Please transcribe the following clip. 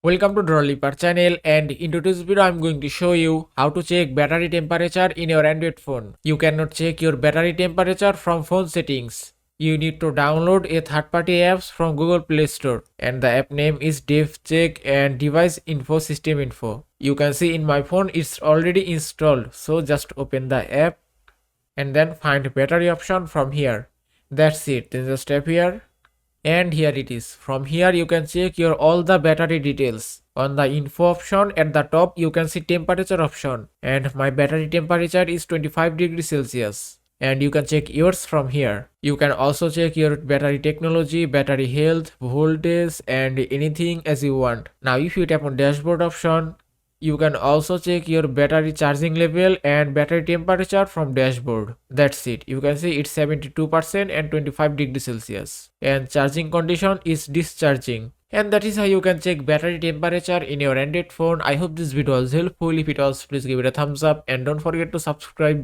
Welcome to Drawliper channel, and in today's video I'm going to show you how to check battery temperature in your Android phone. You cannot check your battery temperature from phone settings. You need to download a third-party apps from Google Play Store, and the app name is DevCheck and Device Info System Info. You can see in my phone it's already installed, so just open the app and then find battery option from here. That's it. Then just tap here. And here it is. From here you can check your all the battery details. On the info option at the top you can see temperature option, and my battery temperature is 25 degrees Celsius, and you can check yours from here. You can also check your battery technology, battery health, voltage and anything as you want. Now if you tap on dashboard option, you can also check your battery charging level and battery temperature from dashboard. That's it. You can see it's 72% and 25 degrees Celsius. And charging condition is discharging. And that is how you can check battery temperature in your Android phone. I hope this video was helpful. If it was, please give it a thumbs up and don't forget to subscribe